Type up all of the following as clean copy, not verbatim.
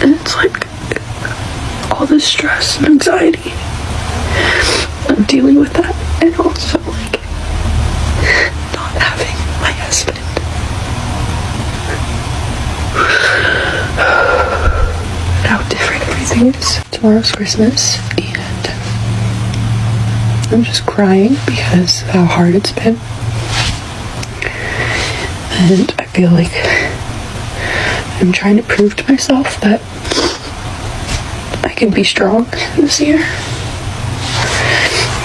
And it's like all this stress and anxiety. I'm dealing with that, and also like not having my husband. And how different everything is. Tomorrow's Christmas, and I'm just crying because of how hard it's been. And I feel like I'm trying to prove to myself that I can be strong this year.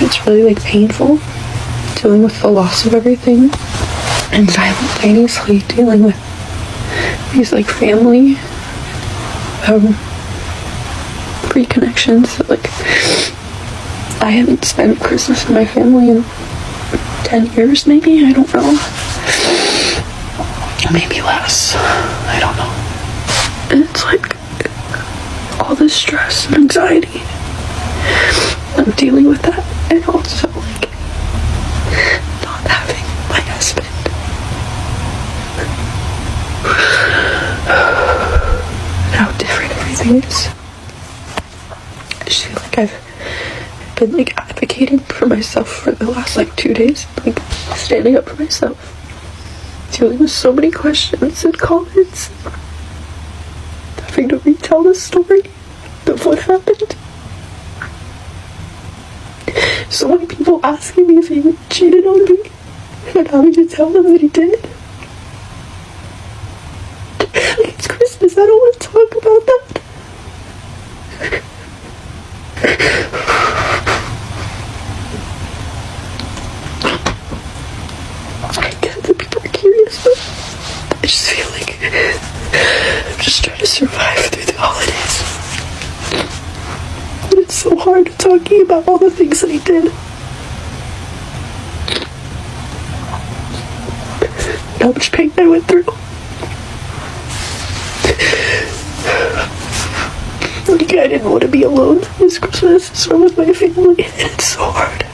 It's really like painful dealing with the loss of everything and simultaneously dealing with these like family reconnections that like I haven't spent Christmas with my family in 10 years maybe, I don't know. Maybe less, I don't know. And it's like all this stress and anxiety. I'm dealing with that, and also like not having my husband. And how different everything is. I just feel like I've been like advocating for myself for the last like 2 days, like standing up for myself, dealing with so many questions and comments, having to retell the story of what happened. So many people asking me if he cheated on me and having to tell them that he did. Like, it's Christmas, I don't want to talk about that. I get that people are curious, but I just feel like I'm just trying to survive through the holidays. And it's so hard talking about all the things that he did. And how much pain I went through. Like, I didn't want to be alone this Christmas, so I'm with my family, and it's so hard.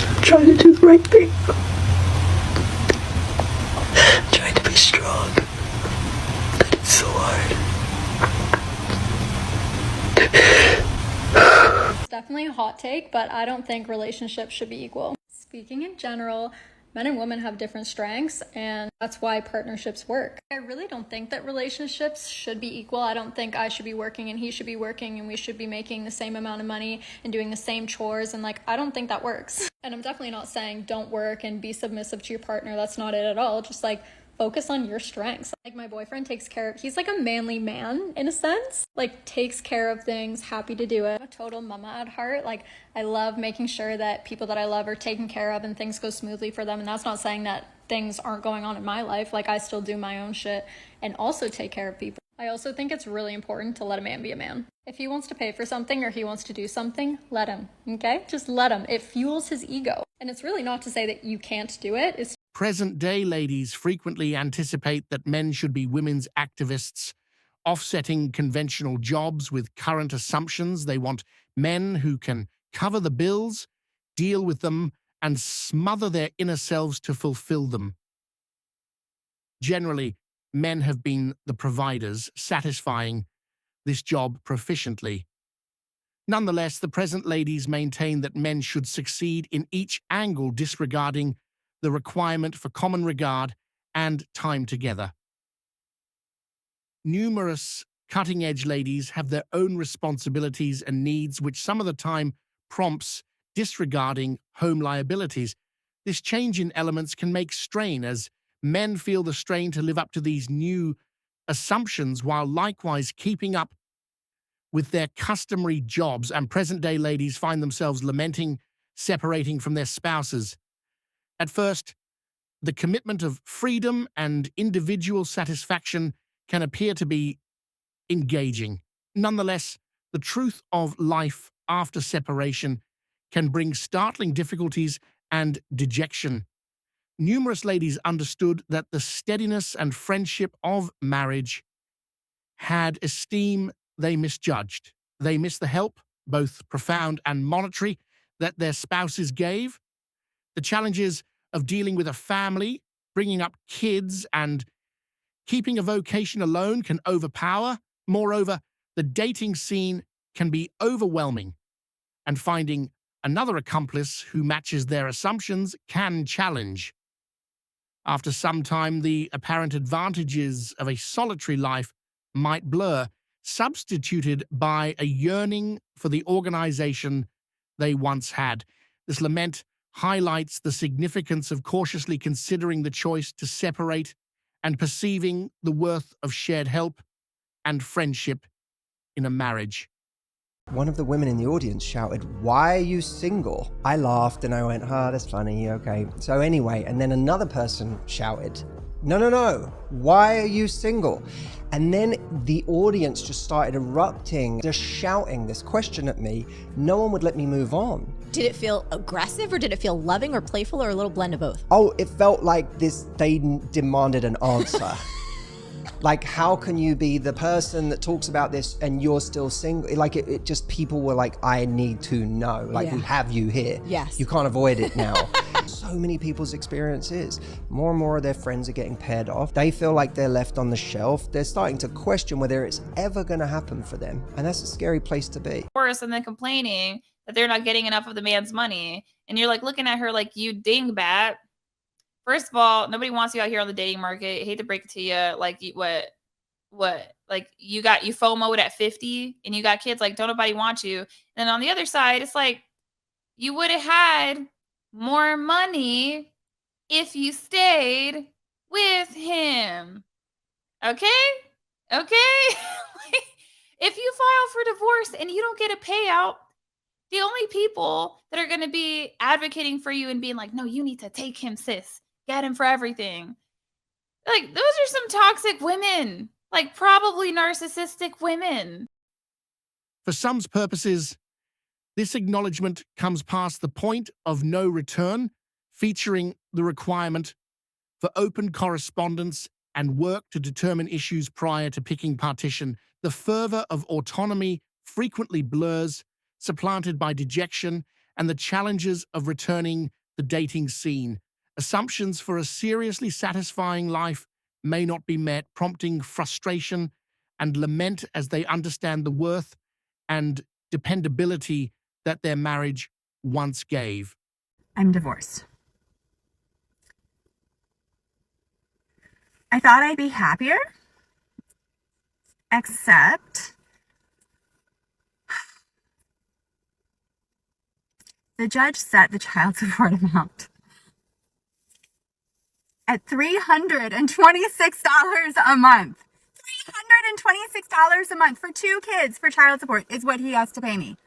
I'm trying to do the right thing. I'm trying to be strong, but it's so hard. It's definitely a hot take, but I don't think relationships should be equal. Speaking in general, men and women have different strengths, and that's why partnerships work. I really don't think that relationships should be equal. I don't think I should be working and he should be working and we should be making the same amount of money and doing the same chores, and like, I don't think that works. And I'm definitely not saying don't work and be submissive to your partner. That's not it at all. Just like, focus on your strengths. Like, my boyfriend takes care of, he's like a manly man in a sense, like takes care of things, happy to do it. I'm a total mama at heart. Like, I love making sure that people that I love are taken care of and things go smoothly for them. And that's not saying that things aren't going on in my life. Like, I still do my own shit and also take care of people. I also think it's really important to let a man be a man. If he wants to pay for something or he wants to do something, let him, okay? Just let him. It fuels his ego. And it's really not to say that you can't do it. It's Present-day ladies frequently anticipate that men should be women's activists, offsetting conventional jobs with current assumptions. They want men who can cover the bills, deal with them, and smother their inner selves to fulfill them. Generally, men have been the providers, satisfying this job proficiently. Nonetheless, the present ladies maintain that men should succeed in each angle, disregarding the requirement for common regard and time together. Numerous cutting-edge ladies have their own responsibilities and needs, which some of the time prompts disregarding home liabilities. This change in elements can make strain, as men feel the strain to live up to these new assumptions while likewise keeping up with their customary jobs, and present-day ladies find themselves lamenting separating from their spouses. At first, the commitment of freedom and individual satisfaction can appear to be engaging. Nonetheless, the truth of life after separation can bring startling difficulties and dejection. Numerous ladies understood that the steadiness and friendship of marriage had esteem they misjudged. They missed the help, both profound and monetary, that their spouses gave. The challenges of dealing with a family, bringing up kids, and keeping a vocation alone can overpower. Moreover, the dating scene can be overwhelming, and finding another accomplice who matches their assumptions can challenge. After some time, the apparent advantages of a solitary life might blur, substituted by a yearning for the organization they once had. This lament highlights the significance of cautiously considering the choice to separate and perceiving the worth of shared help and friendship in a marriage. One of the women in the audience shouted, "Why are you single?" I laughed and I went, that's funny, okay. So anyway, and then another person shouted, no, why are you single? And then the audience just started erupting, just shouting this question at me. No one would let me move on. Did it feel aggressive, or did it feel loving or playful, or a little blend of both? Oh, it felt like they demanded an answer. Like, how can you be the person that talks about this and you're still single? Like, it just, people were like, I need to know. Like, we have you here. Yes. You can't avoid it now. So many people's experiences. More and more of their friends are getting paired off. They feel like they're left on the shelf. They're starting to question whether it's ever going to happen for them. And that's a scary place to be. Worse, and then complaining that they're not getting enough of the man's money. And you're like looking at her like, you dingbat. First of all, nobody wants you out here on the dating market. I hate to break it to you. Like, what? Like, you FOMO'd at 50 and you got kids. Like, don't nobody want you. And on the other side, it's like, you would have had more money if you stayed with him. Okay? If you file for divorce and you don't get a payout, the only people that are going to be advocating for you and being like, no, you need to take him, sis. Get him for everything. Like, those are some toxic women. Like, probably narcissistic women. For some's purposes, this acknowledgement comes past the point of no return, featuring the requirement for open correspondence and work to determine issues prior to picking partition. The fervor of autonomy frequently blurs, supplanted by dejection and the challenges of returning the dating scene. Assumptions for a seriously satisfying life may not be met, prompting frustration and lament as they understand the worth and dependability that their marriage once gave. I'm divorced. I thought I'd be happier, except the judge set the child support amount at $326 a month. $326 a month for 2 kids for child support is what he has to pay me.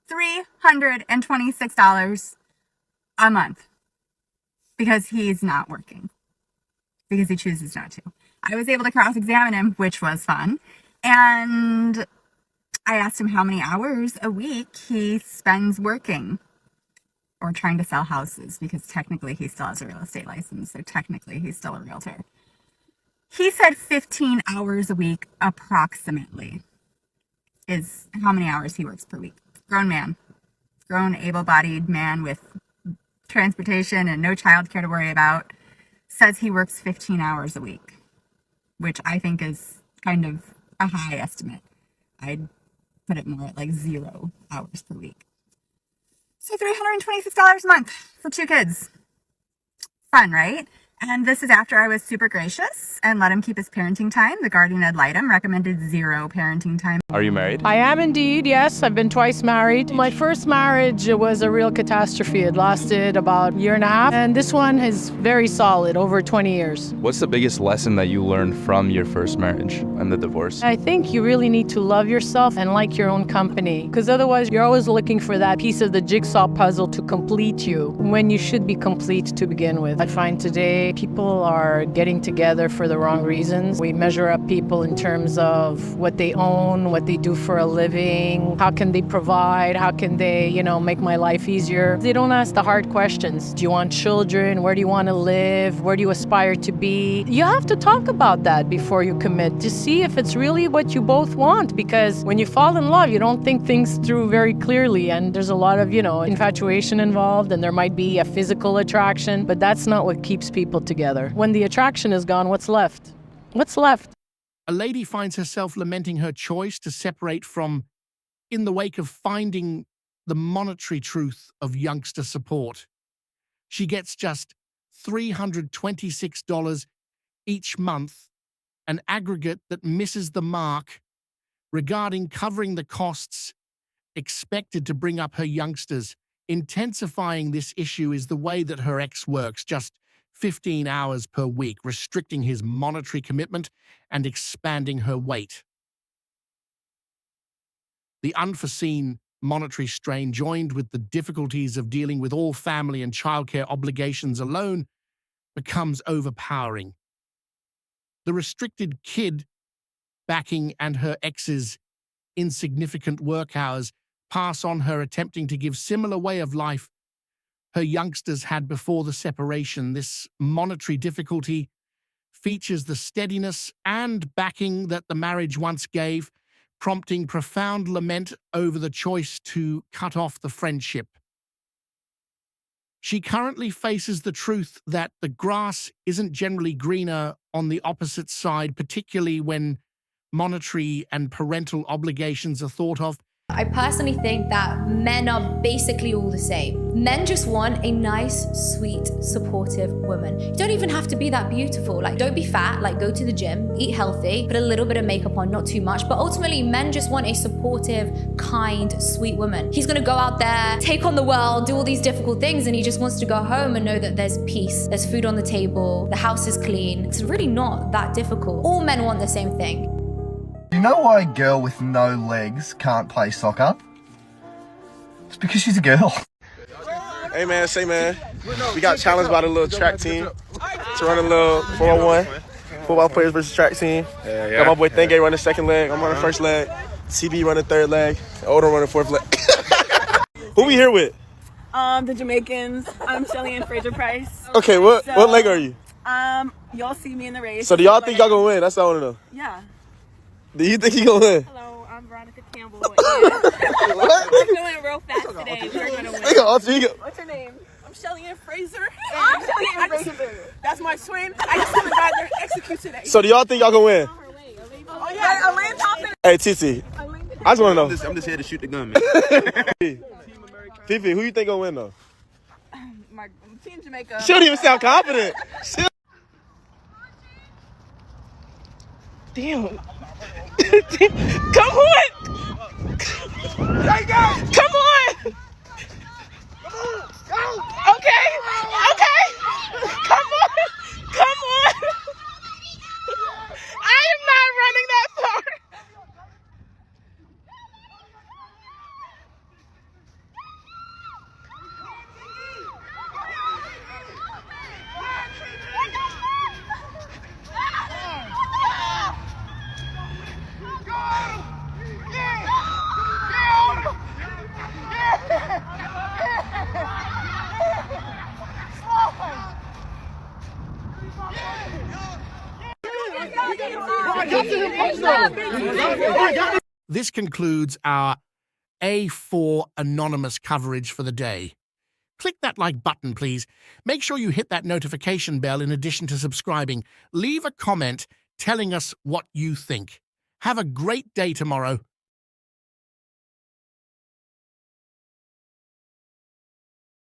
$326 a month because he's not working, because he chooses not to. I was able to cross-examine him, which was fun. And I asked him how many hours a week he spends working or trying to sell houses, because technically he still has a real estate license. So technically he's still a realtor. He said 15 hours a week approximately is how many hours he works per week. Grown man, grown able-bodied man with transportation and no childcare to worry about, says he works 15 hours a week, which I think is kind of a high estimate. I'd put it more at like 0 hours per week. So $326 a month for 2 kids. Fun, right? And this is after I was super gracious and let him keep his parenting time. The guardian ad litem recommended 0 parenting time. Are you married? I am indeed, yes. I've been twice married. My first marriage was a real catastrophe. It lasted about 1.5 years. And this one is very solid, over 20 years. What's the biggest lesson that you learned from your first marriage and the divorce? I think you really need to love yourself and like your own company, because otherwise you're always looking for that piece of the jigsaw puzzle to complete you when you should be complete to begin with. I find today say people are getting together for the wrong reasons. We measure up people in terms of what they own, what they do for a living, how can they provide, how can they, make my life easier. They don't ask the hard questions. Do you want children? Where do you want to live? Where do you aspire to be? You have to talk about that before you commit to see if it's really what you both want, because when you fall in love, you don't think things through very clearly, and there's a lot of, infatuation involved, and there might be a physical attraction, but that's not what keeps people together. When the attraction is gone, what's left? What's left? A lady finds herself lamenting her choice to separate from in the wake of finding the monetary truth of youngster support. She gets just $326 each month, an aggregate that misses the mark regarding covering the costs expected to bring up her youngsters. Intensifying this issue is the way that her ex works, just 15 hours per week, restricting his monetary commitment and expanding her weight. The unforeseen monetary strain, joined with the difficulties of dealing with all family and childcare obligations alone, becomes overpowering. The restricted kid backing and her ex's insignificant work hours pass on her attempting to give similar way of life her youngsters had before the separation. This monetary difficulty features the steadiness and backing that the marriage once gave, prompting profound lament over the choice to cut off the friendship. She currently faces the truth that the grass isn't generally greener on the opposite side, particularly when monetary and parental obligations are thought of. I personally think that men are basically all the same. Men just want a nice, sweet, supportive woman. You don't even have to be that beautiful. Don't be fat, go to the gym, eat healthy, put a little bit of makeup on, not too much. But ultimately, men just want a supportive, kind, sweet woman. He's gonna go out there, take on the world, do all these difficult things, and he just wants to go home and know that there's peace, there's food on the table, the house is clean. It's really not that difficult. All men want the same thing. You know why a girl with no legs can't play soccer? It's because she's a girl. Hey man, we got challenged by the little track team to run a little 4-on-1. Football players versus track team. Got my boy Thenge running second leg, I'm running first leg, TB running third leg, Odom running fourth leg. Who we here with? The Jamaicans. I'm Shelly and Fraser Price. Okay, what leg are you? Y'all see me in the race. So do y'all think y'all gonna win? That's all I wanna know. Yeah. Do you think you gonna win? Hello, I'm Veronica Campbell. I'm feeling real fast today. We're gonna win. What's your name? I'm Shelly Ann Fraser. I'm Shelly Ann Fraser. That's my twin. I just haven't got there to execute today. So do y'all think y'all gonna win? Oh yeah, Elaine Thompson. Hey Titi, I just wanna know. I'm just here to shoot the gun, man. Fifi, who you think gonna win though? My team Jamaica. She don't even sound confident. Damn. Come on! Come on! Okay! Okay! Come on! Come on! I am not running that far! This concludes our A4 anonymous coverage for the day. Click that like button, please. Make sure you hit that notification bell in addition to subscribing. Leave a comment telling us what you think. Have a great day tomorrow.